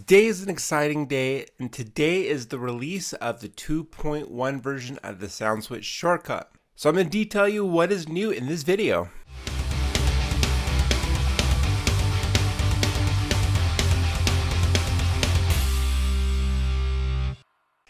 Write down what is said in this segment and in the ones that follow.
Today is an exciting day, and today is the release of the 2.1 version of the SoundSwitch Shortcut. So I'm going to detail you what is new in this video.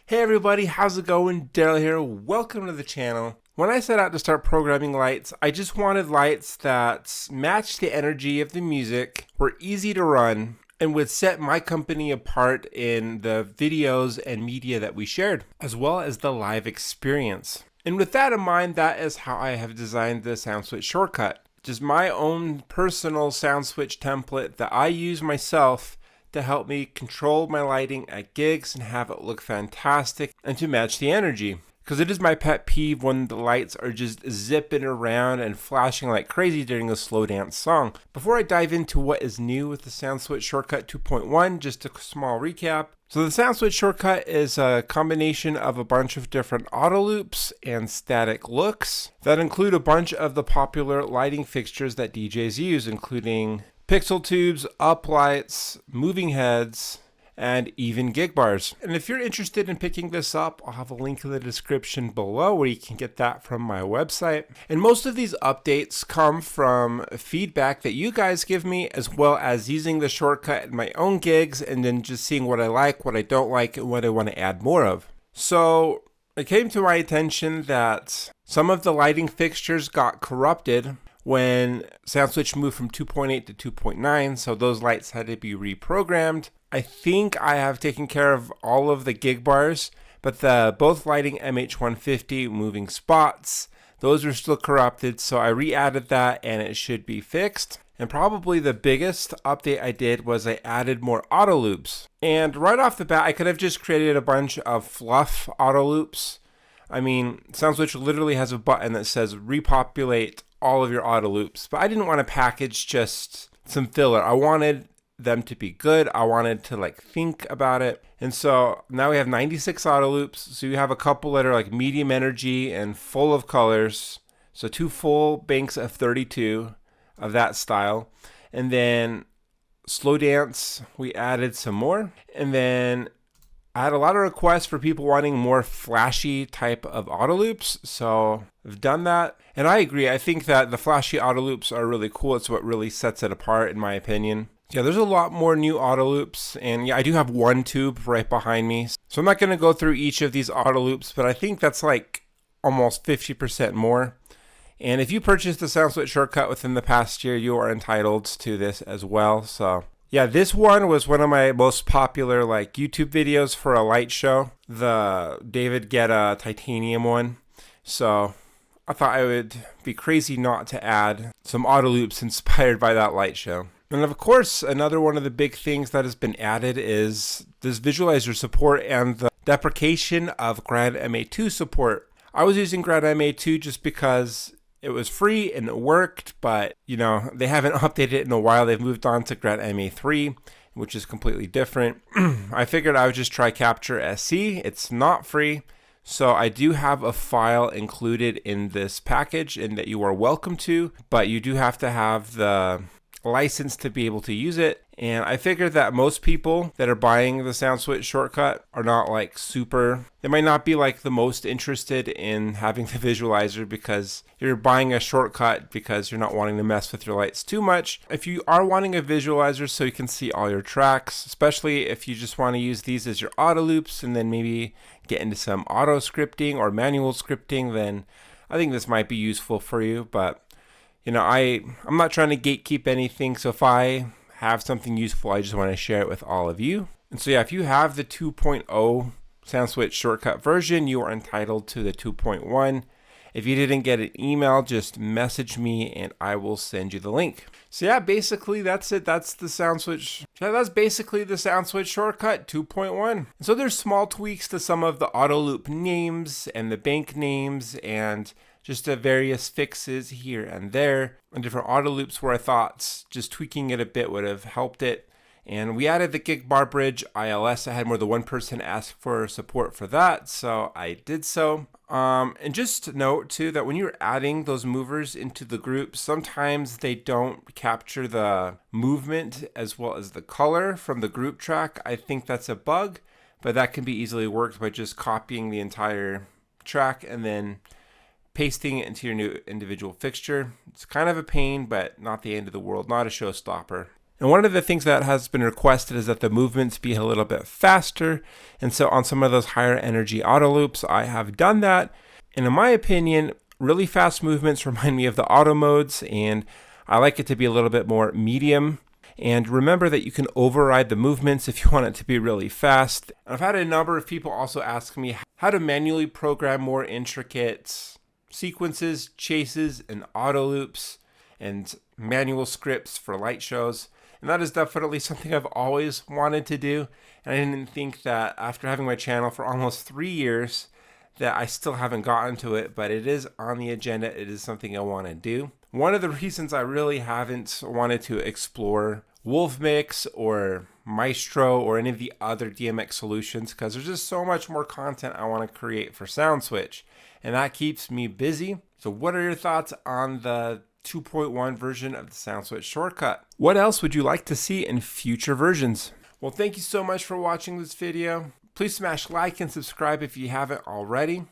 Hey everybody, how's it going? Daryl here. Welcome to the channel. When I set out to start programming lights, I just wanted lights that matched the energy of the music, were easy to run, and would set my company apart in the videos and media that we shared, as well as the live experience. And with that in mind, that is how I have designed the SoundSwitch Shortcut. Just my own personal SoundSwitch template that I use myself to help me control my lighting at gigs and have it look fantastic and to match the energy. Because it is my pet peeve when the lights are just zipping around and flashing like crazy during a slow dance song. Before I dive into what is new with the SoundSwitch Shortcut 2.1, just a small recap. So the SoundSwitch Shortcut is a combination of a bunch of different auto loops and static looks that include a bunch of the popular lighting fixtures that DJs use, including pixel tubes, uplights, moving heads, and even Gigbars. And if you're interested in picking this up, I'll have a link in the description below where you can get that from my website. And most of these updates come from feedback that you guys give me, as well as using the shortcut in my own gigs and then just seeing what I like, what I don't like, and what I want to add more of. So it came to my attention that some of the lighting fixtures got corrupted when SoundSwitch moved from 2.8 to 2.9, so those lights had to be reprogrammed. I think I have taken care of all of the Gigbars, but the both lighting MH150 moving spots, those are still corrupted, so I re-added that and it should be fixed. And probably the biggest update I did was I added more auto loops. And right off the bat, I could have just created a bunch of fluff auto loops. I mean, SoundSwitch literally has a button that says repopulate all of your auto loops, but I didn't want to package just some filler. I wanted them to be good. I wanted to think about it. And so now we have 96 auto loops. So you have a couple that are medium energy and full of colors. So 2 full banks of 32 of that style. And then slow dance, we added some more. And then I had a lot of requests for people wanting more flashy type of auto loops, so I've done that. And I agree, I think that the flashy auto loops are really cool. It's what really sets it apart in my opinion. Yeah, there's a lot more new auto loops, and yeah, I do have one tube right behind me. So I'm not going to go through each of these auto loops, but I think that's almost 50% more. And if you purchased the SoundSwitch Shortcut within the past year, you are entitled to this as well, so yeah, this one was one of my most popular YouTube videos for a light show, the David Guetta titanium one. So I thought I would be crazy not to add some auto loops inspired by that light show. And of course, another one of the big things that has been added is this visualizer support and the deprecation of Grad MA2 support. I was using Grad MA2 just because it was free and it worked, but they haven't updated it in a while. They've moved on to Grad MA3, which is completely different. I figured I would just try Capture SC. It's not free, so I do have a file included in this package and that you are welcome to, but you do have to have the license to be able to use it. And I figured that most people that are buying the SoundSwitch Shortcut are not they might not be the most interested in having the visualizer because you're buying a shortcut because you're not wanting to mess with your lights too much. If you are wanting a visualizer so you can see all your tracks, especially if you just want to use these as your auto loops and then maybe get into some auto scripting or manual scripting, then I think this might be useful for you. But I'm not trying to gatekeep anything, so if I have something useful, I just want to share it with all of you. And so yeah, if you have the 2.0 SoundSwitch Shortcut version, you are entitled to the 2.1. If you didn't get an email, just message me and I will send you the link. So yeah, basically that's it. That's the SoundSwitch. That's basically the SoundSwitch Shortcut 2.1. And so there's small tweaks to some of the auto loop names and the bank names and just the various fixes here and there and different auto loops where I thought just tweaking it a bit would have helped it. And we added the Gigbar bridge ILS. I had more than one person ask for support for that, so I did so. And just note too that when you're adding those movers into the group, sometimes they don't capture the movement as well as the color from the group track. I think that's a bug, but that can be easily worked by just copying the entire track and then pasting it into your new individual fixture. It's kind of a pain, but not the end of the world, not a showstopper. And one of the things that has been requested is that the movements be a little bit faster. And so on some of those higher energy auto loops, I have done that. And in my opinion, really fast movements remind me of the auto modes, and I like it to be a little bit more medium. And remember that you can override the movements if you want it to be really fast. And I've had a number of people also ask me how to manually program more intricate sequences, chases, and auto loops, and manual scripts for light shows. And that is definitely something I've always wanted to do. And I didn't think that after having my channel for almost 3 years that I still haven't gotten to it, but it is on the agenda. It is something I want to do. One of the reasons I really haven't wanted to explore Wolfmix or Maestro or any of the other DMX solutions, because there's just so much more content I want to create for SoundSwitch, and that keeps me busy. So what are your thoughts on the 2.1 version of the SoundSwitch Shortcut? What else would you like to see in future versions? Well, thank you so much for watching this video. Please smash like and subscribe if you haven't already.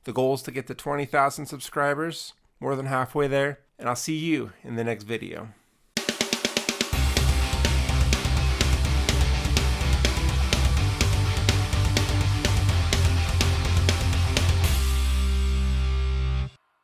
The goal is to get to 20,000 subscribers, more than halfway there, and I'll see you in the next video.